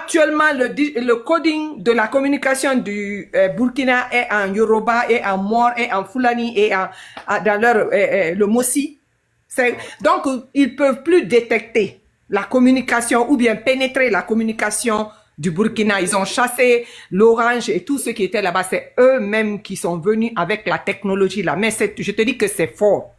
actuellement, le coding de la communication du Burkina est en Yoruba, et en Mor, et en Fulani, et dans le Mossi. Donc, ils peuvent plus détecter la communication ou bien pénétrer la communication du Burkina. Ils ont chassé l'orange et tout ce qui était là-bas. C'est eux-mêmes qui sont venus avec la technologie là. Mais je te dis que c'est fort.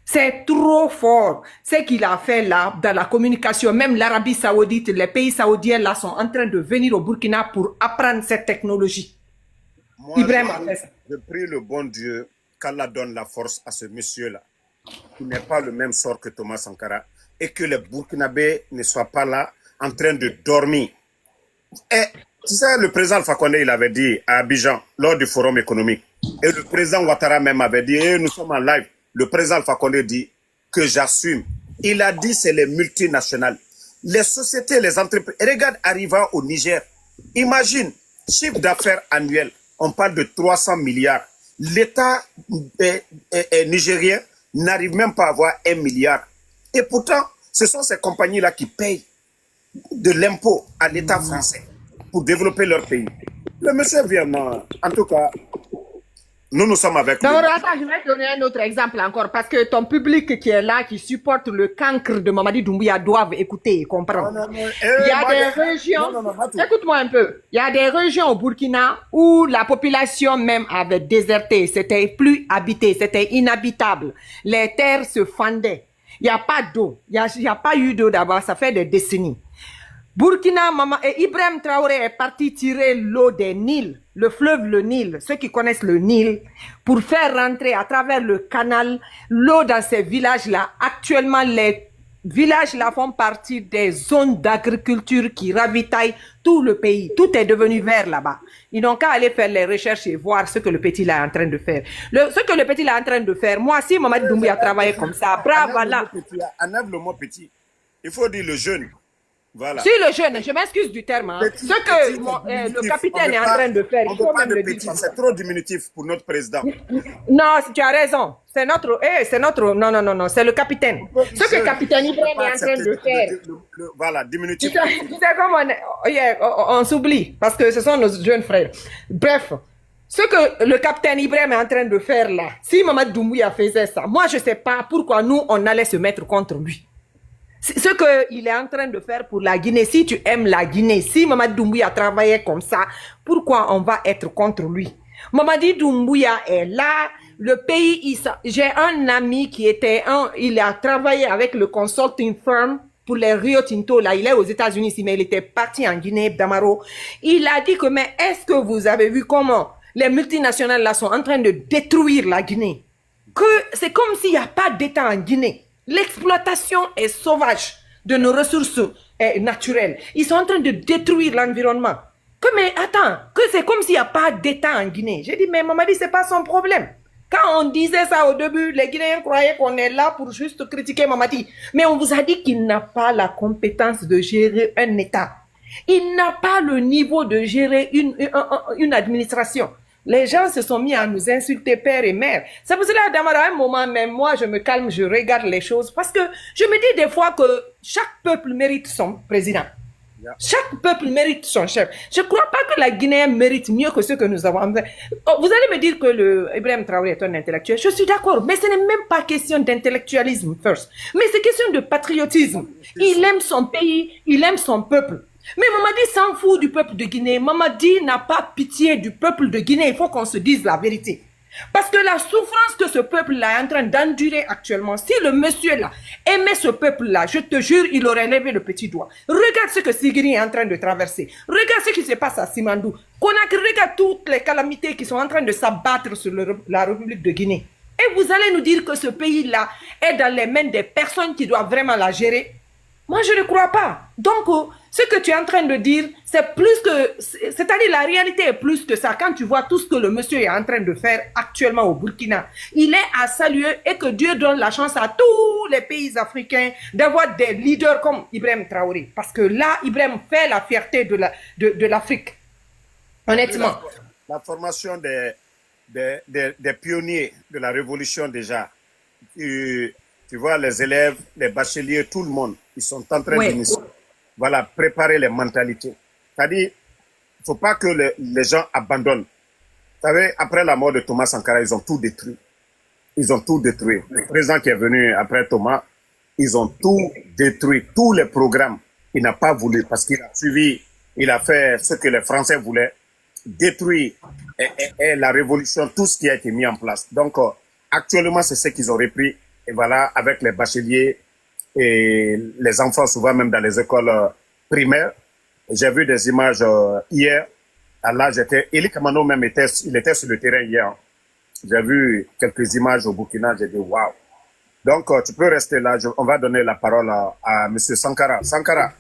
C'est trop fort. Ce qu'il a fait là, dans la communication, même l'Arabie Saoudite, les pays saoudiens là sont en train de venir au Burkina pour apprendre cette technologie. Moi, Ibrahim a fait ça. je prie le bon Dieu qu'Allah donne la force à ce monsieur-là, qui n'est pas le même sort que Thomas Sankara, et que les Burkinabés ne soient pas là en train de dormir. Et tu sais, le président Alpha Condé, il avait dit à Abidjan, lors du forum économique, et le président Ouattara même avait dit, nous sommes en live, le président Alpha Condé dit que j'assume. Il a dit c'est les multinationales, les sociétés, les entreprises. Regarde, arrivant au Niger, imagine, chiffre d'affaires annuel, on parle de 300 milliards. L'État nigérien n'arrive même pas à avoir 1 milliard. Et pourtant, ce sont ces compagnies-là qui payent de l'impôt à l'État français pour développer leur pays. Le monsieur vient, en tout cas, nous sommes avec lui. Non, attends, je vais te donner un autre exemple encore, parce que ton public qui est là, qui supporte le cancre de Mamadi Doumbouya, doivent écouter et comprendre. Il y a des régions, écoute-moi un peu, il y a des régions au Burkina où la population même avait déserté, c'était plus habité, c'était inhabitable. Les terres se fendaient. Il n'y a pas d'eau, il n'y a pas eu d'eau d'abord, ça fait des décennies. Burkina, et Ibrahim Traoré est parti tirer l'eau des Nils, le fleuve le Nil, ceux qui connaissent le Nil, pour faire rentrer à travers le canal l'eau dans ces villages-là. Actuellement, les villages-là font partie des zones d'agriculture qui ravitaillent tout le pays. Tout est devenu vert là-bas. Ils n'ont qu'à aller faire les recherches et voir ce que le petit là est en train de faire. Ce que le petit là est en train de faire, moi, si Mamadi Doumbouya travaillé comme ça, bravo là. Enlève le mot petit. Il faut dire le jeune. Voilà. Si le jeune, je m'excuse du terme, hein, ce que le capitaine est en train de faire, il faut même le dire. C'est trop diminutif pour notre président. Non, tu as raison. C'est notre, non, c'est le capitaine. Ce que le capitaine Ibrahim est en train de faire. Voilà, diminutif. Tu sais comment on s'oublie, parce que ce sont nos jeunes frères. Bref, ce que le capitaine Ibrahim est en train de faire là, si Mamadi Doumbouya faisait ça, moi je ne sais pas pourquoi nous, on allait se mettre contre lui. Ce qu'il est en train de faire pour la Guinée, si tu aimes la Guinée, si Mamadi Doumbouya travaillait comme ça, pourquoi on va être contre lui? Mamadi Doumbouya est là, le pays, j'ai un ami qui il a travaillé avec le consulting firm pour les Rio Tinto, là, il est aux États-Unis ici, mais il était parti en Guinée, Damaro. Il a dit que, mais est-ce que vous avez vu comment les multinationales là sont en train de détruire la Guinée? Que c'est comme s'il n'y a pas d'État en Guinée. L'exploitation est sauvage de nos ressources naturelles. Ils sont en train de détruire l'environnement. Mais attends, que c'est comme s'il n'y a pas d'État en Guinée. J'ai dit, mais Mamadi, ce n'est pas son problème. Quand on disait ça au début, les Guinéens croyaient qu'on est là pour juste critiquer Mamadi. Mais on vous a dit qu'il n'a pas la compétence de gérer un État. Il n'a pas le niveau de gérer une administration. Les gens se sont mis à nous insulter père et mère. C'est pour cela, à un moment, même moi, je me calme, je regarde les choses. Parce que je me dis des fois que chaque peuple mérite son président. Chaque peuple mérite son chef. Je ne crois pas que la Guinée mérite mieux que ce que nous avons. Vous allez me dire que Ibrahim Traoré est un intellectuel. Je suis d'accord, mais ce n'est même pas question d'intellectualisme first. Mais c'est question de patriotisme. Il aime son pays, il aime son peuple. Mais Mamadi s'en fout du peuple de Guinée. Mamadi n'a pas pitié du peuple de Guinée. Il faut qu'on se dise la vérité. Parce que la souffrance que ce peuple-là est en train d'endurer actuellement, si le monsieur-là aimait ce peuple-là, je te jure, il aurait levé le petit doigt. Regarde ce que Sigiri est en train de traverser. Regarde ce qui se passe à Simandou. Conakry, regarde toutes les calamités qui sont en train de s'abattre sur la République de Guinée. Et vous allez nous dire que ce pays-là est dans les mains des personnes qui doivent vraiment la gérer? Moi, je ne crois pas. Donc, ce que tu es en train de dire, c'est plus que... C'est-à-dire, la réalité est plus que ça. Quand tu vois tout ce que le monsieur est en train de faire actuellement au Burkina, il est à saluer et que Dieu donne la chance à tous les pays africains d'avoir des leaders comme Ibrahim Traoré. Parce que là, Ibrahim fait la fierté de l'Afrique. Honnêtement. La formation des pionniers de la révolution déjà. Tu vois, les élèves, les bacheliers, tout le monde, ils sont en train d'initier. voilà, préparer les mentalités. C'est-à-dire, il ne faut pas que les gens abandonnent. Vous savez, après la mort de Thomas Sankara, ils ont tout détruit. Ils ont tout détruit. Le président qui est venu après Thomas, ils ont tout détruit, tous les programmes. Il n'a pas voulu parce qu'il a suivi, il a fait ce que les Français voulaient, détruire et la révolution, tout ce qui a été mis en place. Donc, actuellement, c'est ce qu'ils ont repris. Et voilà, avec les bacheliers et les enfants, souvent même dans les écoles primaires. J'ai vu des images hier. Là, Eli Kamano même il était sur le terrain hier. J'ai vu quelques images au Burkina, j'ai dit waouh. Donc, tu peux rester là. On va donner la parole à M. Sankara. Sankara.